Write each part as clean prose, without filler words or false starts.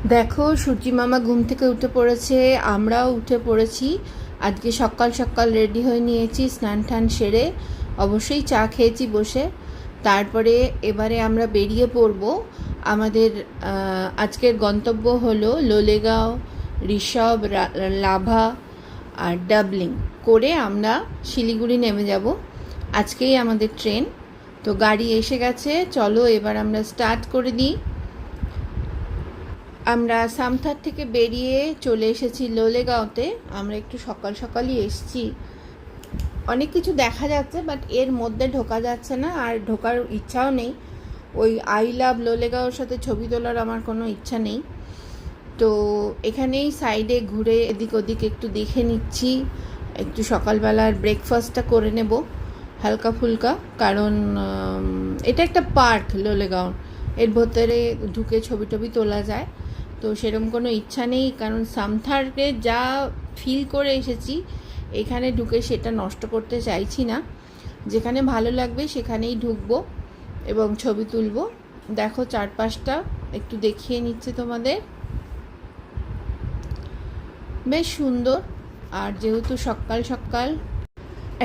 দেখো, সূর্যি মামা ঘুম থেকে উঠে পড়েছে, আমরাও উঠে পড়েছি। আজকে সকাল সকাল রেডি হয়ে নিয়েছি, স্নান টান সেরে অবশ্যই চা খেয়েছি বসে। তারপরে এবারে আমরা বেরিয়ে পড়ব। আমাদের আজকের গন্তব্য হলো লোলেগাঁও, ঋষভ, লাভা আর ডাবলিং করে আমরা শিলিগুড়ি নেমে যাব। আজকেই আমাদের ট্রেন। তো গাড়ি এসে গেছে, চলো এবার আমরা স্টার্ট করে দিই। আমরা সামথার থেকে বেরিয়ে চলে এসেছি লোলেগাঁওতে। আমরা একটু সকাল সকালই এসেছি। অনেক কিছু দেখা যাচ্ছে, বাট এর মধ্যে ঢোকা যাচ্ছে না, আর ঢোকার ইচ্ছাও নেই। ওই আই লাভ লোলেগাঁওর সাথে ছবি তোলার আমার কোনো ইচ্ছা নেই। তো এখানেই সাইডে ঘুরে এদিক ওদিক একটু দেখে নিচ্ছি। একটু সকালবেলার ব্রেকফাস্টটা করে নেব হালকা ফুলকা, কারণ এটা একটা পার্ক লোলেগাঁও, এর ভেতরে ঢুকে ছবি টবি তোলা যায়। তো সেরকম কোনো ইচ্ছা নেই, কারণ সামথারকে যা ফিল করে এসেছি এখানে ঢুকে সেটা নষ্ট করতে চাইছি না। যেখানে ভালো লাগবে সেখানেই ঢুকবো এবং ছবি তুলবো। দেখো চারপাশটা একটু দেখিয়ে নিচ্ছে তোমাদের, বেশ সুন্দর। আর যেহেতু সকাল সকাল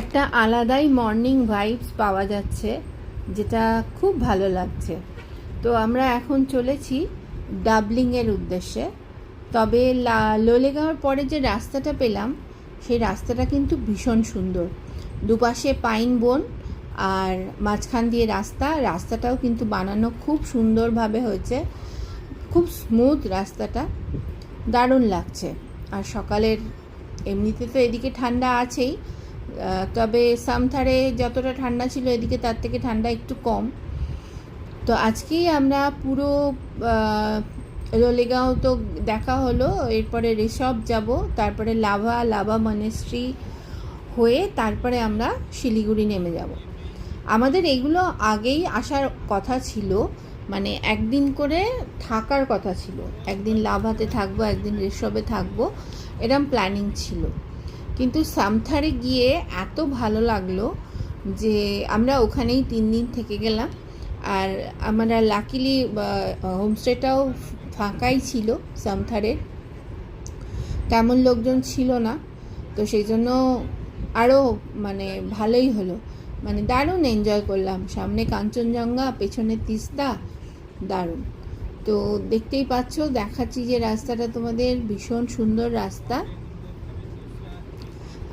একটা আলাদাই মর্নিং ভাইবস পাওয়া যাচ্ছে, যেটা খুব ভালো লাগছে। তো আমরা এখন চলেছি ডাবলিংয়ের উদ্দেশ্যে। তবে লোলেগাঁওর পরে যে রাস্তাটা পেলাম সেই রাস্তাটা কিন্তু ভীষণ সুন্দর। দুপাশে পাইন বন আর মাঝখান দিয়ে রাস্তাটাও কিন্তু বানানো খুব সুন্দরভাবে হয়েছে, খুব স্মুথ রাস্তাটা, দারুণ লাগছে। আর সকালের এমনিতে তো এদিকে ঠান্ডা আছেই, তবে সামথারে যতটা ঠান্ডা ছিল এদিকে তার থেকে ঠান্ডা একটু কম। তো আজকেই আমরা পুরো লোলেগাঁও তো দেখা হলো, এরপরে ঋষভ যাব, তারপরে লাভা মনেস্ট্রি হয়ে তারপরে আমরা শিলিগুড়ি নেমে যাব। আমাদের এগুলো আগেই আসার কথা ছিল, মানে একদিন করে থাকার কথা ছিল। একদিন লাভাতে থাকবো, একদিন ঋষভে থাকবো, এরম প্ল্যানিং ছিল। কিন্তু সামথারে গিয়ে এত ভালো লাগলো যে আমরা ওখানেই 3 দিন থেকে গেলাম। আর আমরা লাকিলি হোমস্টেটাও ফাঁকাই ছিল সামথারের, তেমন লোকজন ছিল না। তো সেই জন্য আরও মানে ভালোই হলো, মানে দারুণ এনজয় করলাম। সামনে কাঞ্চনজঙ্ঘা, পেছনে তিস্তা, দারুণ। তো দেখতেই পাচ্ছ, দেখাচ্ছি যে রাস্তাটা তোমাদের, ভীষণ সুন্দর রাস্তা।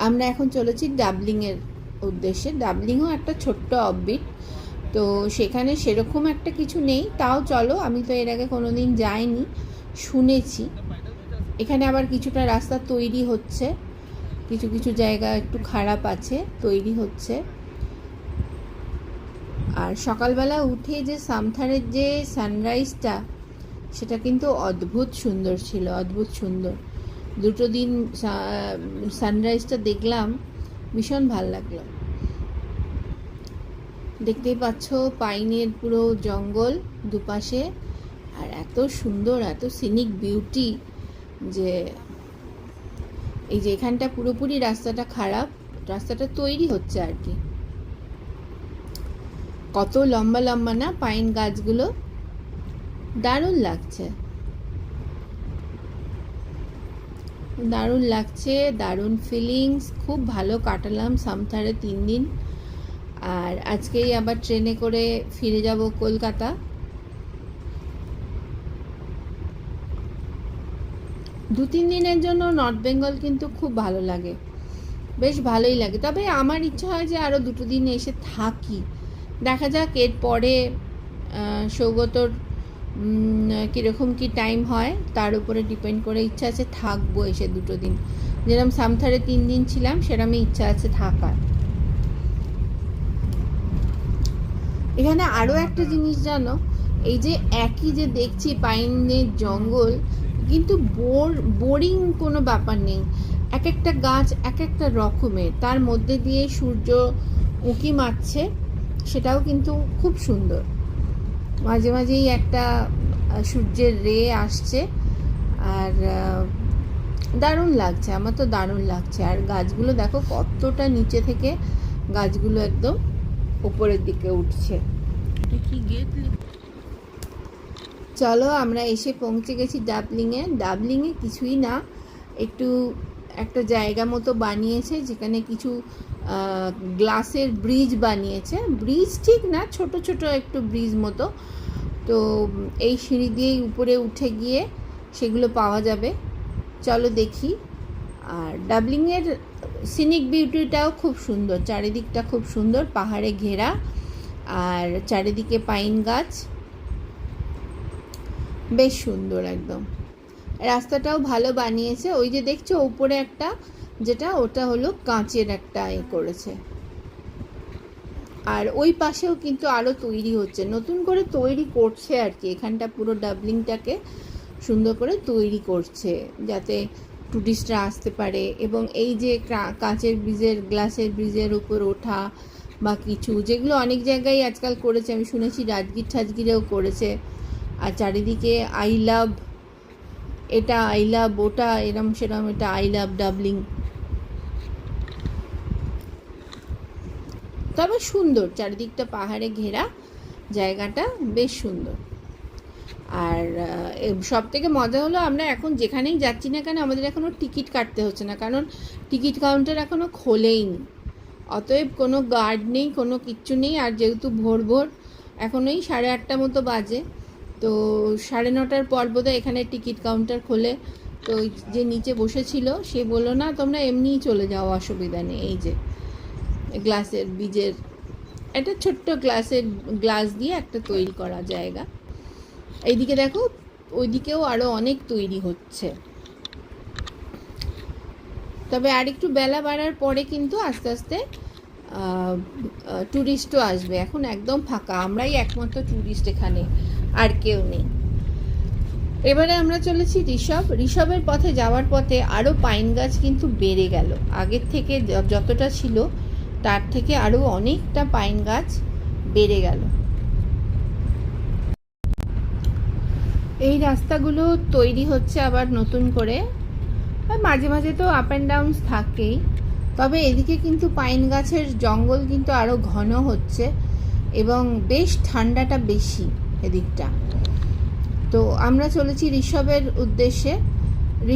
আমরা এখন চলেছি ডাবলিংয়ের উদ্দেশ্যে। ডাবলিংও একটা ছোট্ট অফবিট, তো সেখানে সেরকম একটা কিছু নেই, তাও চলো। আমি তো এর আগে কোনো দিন যাইনি, শুনেছি। এখানে আবার কিছুটা রাস্তা তৈরি হচ্ছে, কিছু কিছু জায়গা একটু খারাপ আছে, তৈরি হচ্ছে। আর সকালবেলা উঠে যে সামথারের যে সানরাইজটা, সেটা কিন্তু অদ্ভুত সুন্দর ছিল, অদ্ভুত সুন্দর। দুটো দিন সানরাইজটা দেখলাম, ভীষণ ভাল লাগলো। দেখতেই পাচ্ছ পাইনের পুরো জঙ্গল দুপাশে, আর এত সুন্দর, এত সিনিক বিউটি, যে এই যে এখানটা পুরোপুরি রাস্তাটা খারাপ, রাস্তাটা তৈরি হচ্ছে আর কি। কত লম্বা লম্বা না পাইন গাছগুলো, দারুণ লাগছে, দারুণ লাগছে, দারুণ ফিলিংস। খুব ভালো কাটালাম সামথারে 3 দিন। আর আজকেই আবার ট্রেনে করে ফিরে যাব কলকাতা। 2-3 দিনের জন্য নর্থ বেঙ্গল কিন্তু খুব ভালো লাগে, বেশ ভালোই লাগে। তবে আমার ইচ্ছা হয় যে আরও 2 দিন এসে থাকি, দেখা যাক এরপরে সৌগতর কীরকম কী টাইম হয় তার উপরে ডিপেন্ড করে। ইচ্ছা আছে থাকবো এসে 2 দিন, যেরকম সামথারে 3 দিন ছিলাম সেরকমই ইচ্ছা আছে থাকার। এখানে আরও একটা জিনিস জানো, এই যে একই যে দেখছি পাইনের জঙ্গল, কিন্তু বোরিং কোনো ব্যাপার নেই। এক একটা গাছ এক একটা রকমের, তার মধ্যে দিয়ে সূর্য উঁকি মারছে, সেটাও কিন্তু খুব সুন্দর। মাঝে মাঝেই একটা সূর্যের রে আসছে, আর দারুণ লাগছে, আমার তো দারুণ লাগছে। আর গাছগুলো দেখো কতটা নিচে থেকে গাছগুলো একদম উপরের দিকে উঠছে। কি গেট চলো আমরা এসে পৌঁছে গেছি ডাবলিংয়ে। ডাবলিংয়ে কিছুই না, একটু একটা জায়গা মতো বানিয়েছে যেখানে কিছু গ্লাসের ব্রিজ বানিয়েছে। ব্রিজ ঠিক না, ছোট ছোট একটু ব্রিজ মতো। তো এই সিঁড়ি দিয়েই উপরে উঠে গিয়ে সেগুলো পাওয়া যাবে। চলো দেখি। আর ডাবলিংয়ের সিনিক বিউটিটাও খুব সুন্দর, চারিদিকটা খুব সুন্দর, পাহাড়ে ঘেরা আর চারিদিকে পাইন গাছ, বেশ সুন্দর একদম। রাস্তাটাও ভালো বানিয়েছে। ওই যে দেখছো উপরে একটা, যেটা ওটা হলো কাঁচের একটা করেছে। আর ওই পাশেও কিন্তু আরও তৈরি হচ্ছে, নতুন করে তৈরি করছে আর কি। এখানটা পুরো ডাবলিংটাকে সুন্দর করে তৈরি করছে যাতে টুরিস্টরা আসতে পারে। এবং এই যে কাঁচের ব্রিজের, গ্লাসের ব্রিজের উপর ওঠা বা কিছু, যেগুলো অনেক জায়গায় আজকাল করেছে, আমি শুনেছি রাজগীর ঠাজগিরেও করেছে। আর চারিদিকে আই লাভ এটা, আই লাভ ওটা, এরম সেরম, এটা আই লাভ ডাবলিং। তবে সুন্দর, চারিদিকটা পাহাড়ে ঘেরা, জায়গাটা বেশ সুন্দর। আর সব থেকে মজা হলো আমরা এখন যেখানেই যাচ্ছি না কেন আমাদের এখনও টিকিট কাটতে হচ্ছে না, কারণ টিকিট কাউন্টার এখনও খোলেইনি। অতএব কোনো গার্ড নেই, কোনো কিচ্ছু নেই। আর যেহেতু ভোর ভোর, এখনোই 8:30 মতো বাজে, তো 9:30 পর বোধহয় এখানে টিকিট কাউন্টার খোলে। তো যে নিচে বসেছিল সে বললো না তোমরা এমনিই চলে যাও, অসুবিধা নেই। এই যে গ্লাসের বীজের একটা ছোট্ট গ্লাস দিয়ে একটা তৈরি করা জায়গা। এইদিকে দেখো, ওইদিকেও আরও অনেক তৈরি হচ্ছে। তবে আর একটু বেলা বাড়ার পরে কিন্তু আস্তে আস্তে ট্যুরিস্টও আসবে। এখন একদম ফাঁকা, আমরাই একমাত্র ট্যুরিস্ট এখানে, আর কেউ নেই। এবারে আমরা চলেছি ঋষভের পথে যাওয়ার পথে আরও পাইন গাছ কিন্তু বেড়ে গেল। আগের থেকে যতটা ছিল তার থেকে আরও অনেকটা পাইন গাছ বেড়ে গেল। এই রাস্তাগুলো তৈরি হচ্ছে আবার নতুন করে, মাঝে মাঝে তো আপ অ্যান্ড ডাউনস থাকেই। তবে এদিকে কিন্তু পাইন গাছের জঙ্গল কিন্তু আরও ঘন হচ্ছে এবং বেশ ঠান্ডাটা বেশি এদিকটা। তো আমরা চলেছি ঋষভের উদ্দেশ্যে।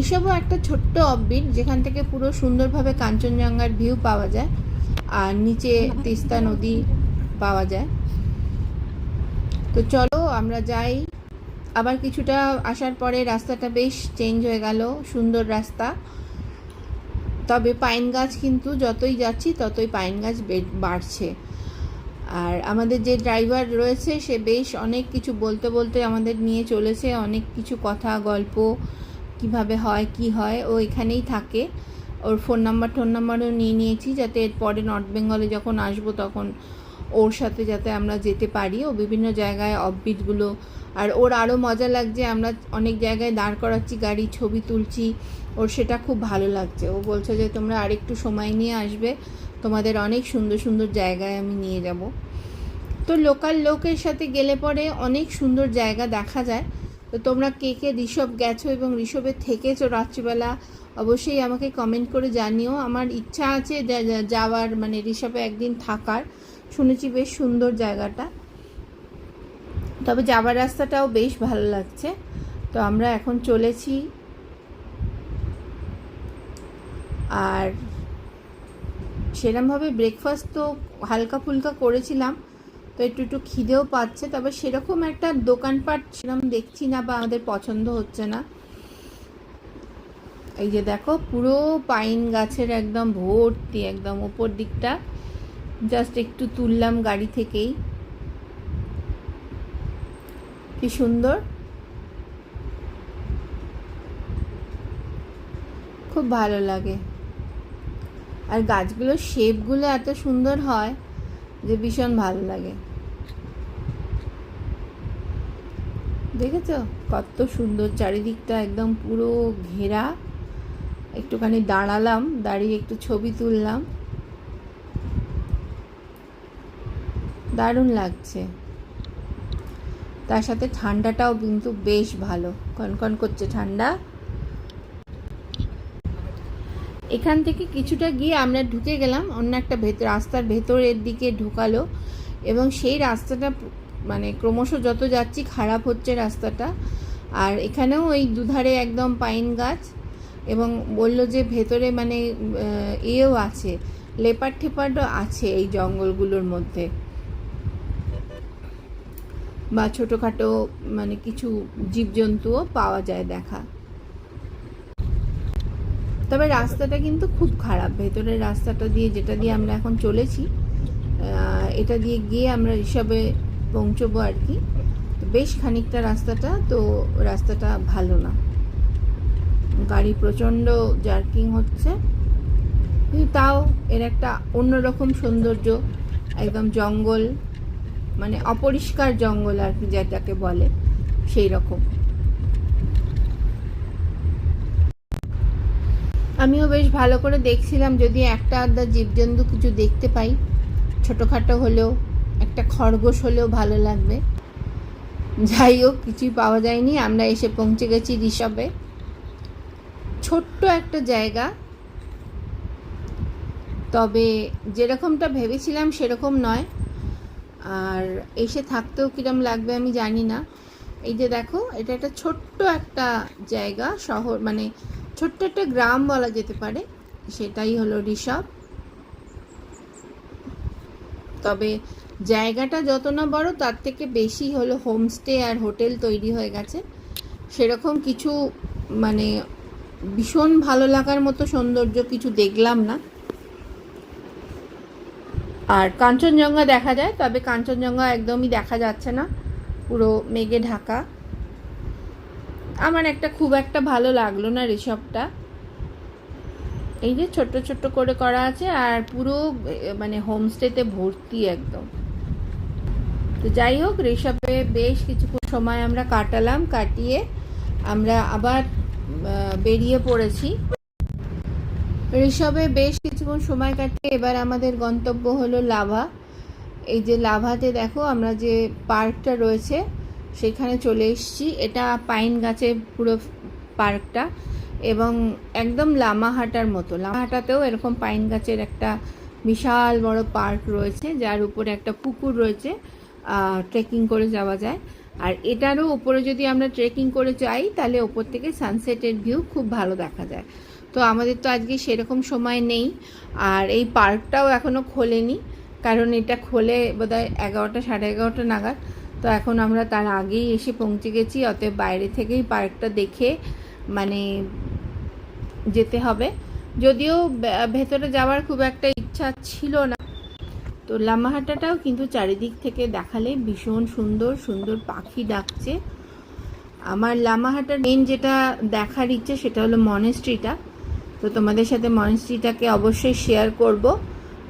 ঋষভও একটা ছোট্ট অফবিট যেখান থেকে পুরো সুন্দরভাবে কাঞ্চনজঙ্ঘার ভিউ পাওয়া যায় আর নিচে তিস্তা নদী পাওয়া যায়। তো চলো আমরা যাই। আবার কিছুটা আসার পরে রাস্তাটা বেশ চেঞ্জ হয়ে গেল, সুন্দর রাস্তা। তবে পাইন গাছ কিন্তু যতই যাচ্ছি ততই পাইন গাছ বাড়ছে। আর আমাদের যে ড্রাইভার রয়েছে সে বেশ অনেক কিছু বলতে বলতে আমাদের নিয়ে চলেছে, অনেক কিছু কথা গল্প, কিভাবে হয় কি হয়। ও এখানেই থাকে, ওর ফোন নাম্বারও নিয়ে নিয়েছি যাতে এরপরে নর্থ বেঙ্গলে যখন আসবো তখন ওর সাথে যাতে আমরা যেতে পারি। ও বিভিন্ন জায়গায় অফবিটগুলো, আর ওর আরও মজা লাগছে, আমরা অনেক জায়গায় দাঁড় করাচ্ছি গাড়ি, ছবি তুলছি, ওর সেটা খুব ভালো লাগছে। ও বলছে যে তোমরা আরেকটু সময় নিয়ে আসবে, তোমাদের অনেক সুন্দর সুন্দর জায়গায় আমি নিয়ে যাব। তো লোকাল লোকের সাথে গেলে পরে অনেক সুন্দর জায়গা দেখা যায়। তো তোমরা কে কে ঋষভ গেছো এবং ঋষভে থেকেছো রাত্রিবেলা অবশ্যই আমাকে কমেন্ট করে জানিও। আমার ইচ্ছা আছে যাওয়ার, মানে ঋষভে একদিন থাকার, শুনেছি বেশ সুন্দর জায়গাটা। তবে যাবার রাস্তাটাও বেশ ভালো লাগছে। তো আমরা এখন চলেছি। আর সেরমভাবে ব্রেকফাস্ট তো হালকা ফুলকা করেছিলাম, তো একটু খিদেও পাচ্ছে। তবে সেরকম একটা দোকানপাট সেরকম দেখছি না বা আমাদের পছন্দ হচ্ছে না। এই যে দেখো পুরো পাইন গাছের একদম ভর্তি, একদম ওপর দিকটা জাস্ট একটু তুললাম গাড়ি থেকেই, কি সুন্দর, খুব ভালো লাগে। আর গাছগুলোর শেপগুলো এত সুন্দর হয় যে ভীষণ ভালো লাগে। দেখেছো কত সুন্দর চারিদিকটা একদম পুরো ঘেরা। একটুখানি দাঁড়ালাম, দাঁড়িয়ে একটু ছবি তুললাম, দারুণ লাগছে। তার সাথে ঠান্ডাটাও কিন্তু বেশ ভালো, কনকন করছে ঠান্ডা। এখান থেকে কিছুটা গিয়ে আমরা ঢুকে গেলাম অন্য একটা রাস্তার ভেতরের দিকে ঢুকালো, এবং সেই রাস্তাটা মানে ক্রমশ যত যাচ্ছি খারাপ হচ্ছে রাস্তাটা। আর এখানেও ওই দুধারে একদম পাইন গাছ, এবং বলল যে ভেতরে মানে এও আছে, লেপার্ড ঠেপার্ডও আছে এই জঙ্গলগুলোর মধ্যে, বা ছোটোখাটো মানে কিছু জীবজন্তুও পাওয়া যায় দেখা। তবে রাস্তাটা কিন্তু খুব খারাপ, ভেতরের রাস্তাটা দিয়ে, যেটা দিয়ে আমরা এখন চলেছি, এটা দিয়ে গিয়ে আমরা ঋষভে পৌঁছবো আর কি। তো বেশ খানিকটা রাস্তাটা, তো রাস্তাটা ভালো না, গাড়ি প্রচণ্ড জার্কিং হচ্ছে, কিন্তু তাও এর একটা অন্যরকম সৌন্দর্য, একদম জঙ্গল, মানে অপরিষ্কার জঙ্গল আর কি যেটাকে বলে, সেই রকম। আমিও বেশ ভালো করে দেখছিলাম যদি একটা আধা জীবজন্তু কিছু দেখতে পাই, ছোটোখাটো হলেও, একটা খরগোশ হলেও ভালো লাগবে। যাই হোক, কিছুই পাওয়া যায়নি। আমরা এসে পৌঁছে গেছি ঋষভে। ছোট্ট একটা জায়গা, তবে যেরকমটা ভেবেছিলাম সেরকম নয়। আর এসে থাকতেও কিরম লাগবে আমি জানি না। এই যে দেখো, এটা একটা ছোট্ট একটা জায়গা, শহর মানে ছোট্ট একটা গ্রাম বলা যেতে পারে, সেটাই হলো ঋষভ। তবে জায়গাটা যত না বড়, তার থেকে বেশি হলো হোমস্টে আর হোটেল তৈরি হয়ে গেছে। সেরকম কিছু মানে ভীষণ ভালো লাগার মতো সৌন্দর্য কিছু দেখলাম না। আর কাঞ্চনজঙ্ঘা দেখা যায়, তবে কাঞ্চনজঙ্ঘা একদমই দেখা যাচ্ছে না, পুরো মেঘে ঢাকা। আমার খুব একটা ভালো লাগলো না ঋষভটা। এই যে ছোট্ট ছোট্ট করে করা আছে, আর পুরো মানে হোমস্টেতে ভর্তি একদম। তো যাই হোক, ঋষভে বেশ কিছু সময় আমরা কাটালাম, কাটিয়ে আমরা আবার বেরিয়ে পড়েছি। ঋষভে বেশ কিছুক্ষণ সময় কাটিয়ে এবার আমাদের গন্তব্য হলো লাভা। এই যে লাভাতে দেখো, আমরা যে পার্কটা রয়েছে সেখানে চলে এসেছি। এটা পাইন গাছে পুরো পার্কটা, এবং একদম লামাহাটার মতো। লামাহাটাতেও এরকম পাইন গাছের একটা বিশাল বড় পার্ক রয়েছে, যার উপরে একটা পুকুর রয়েছে, ট্রেকিং করে যাওয়া যায়। আর এটারও উপরে যদি আমরা ট্রেকিং করে যাই, তাহলে ওপর থেকে সানসেটের ভিউ খুব ভালো দেখা যায়। তো আমাদের তো আজকে সেরকম সময় নেই, আর এই পার্কটাও এখনও খোলেনি, কারণ এটা খোলে বোধহয় 11টা, 11:30 নাগাদ। তো এখন আমরা তার আগেই এসে পৌঁছে গেছি, অতএব বাইরে থেকেই পার্কটা দেখে মানে যেতে হবে। যদিও ভেতরে যাওয়ার খুব একটা ইচ্ছা ছিল না। তো লামাহাটাটাও কিন্তু চারিদিক থেকে দেখালে ভীষণ সুন্দর সুন্দর পাখি ডাকছে। আমার লামাহাটার মেন যেটা দেখার ইচ্ছে সেটা হলো মনেস্ট্রিটা। তো তোমাদের সাথে মনেস্ট্রিটাকে অবশ্যই শেয়ার করব।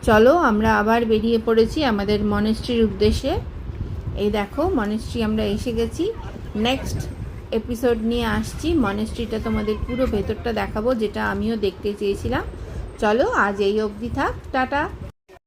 চলো, আমরা আবার বেরিয়ে পড়েছি আমাদের মনেস্ট্রির উদ্দেশ্যে। এই দেখো, মনেস্ট্রি আমরা এসে গেছি। নেক্সট এপিসোড নিয়ে আসছি, মনেস্ট্রিটা তোমাদের পুরো ভেতরটা দেখাবো, যেটা আমিও দেখতে চেয়েছিলাম। চলো, আজ এই অবধি থাক, টাটা।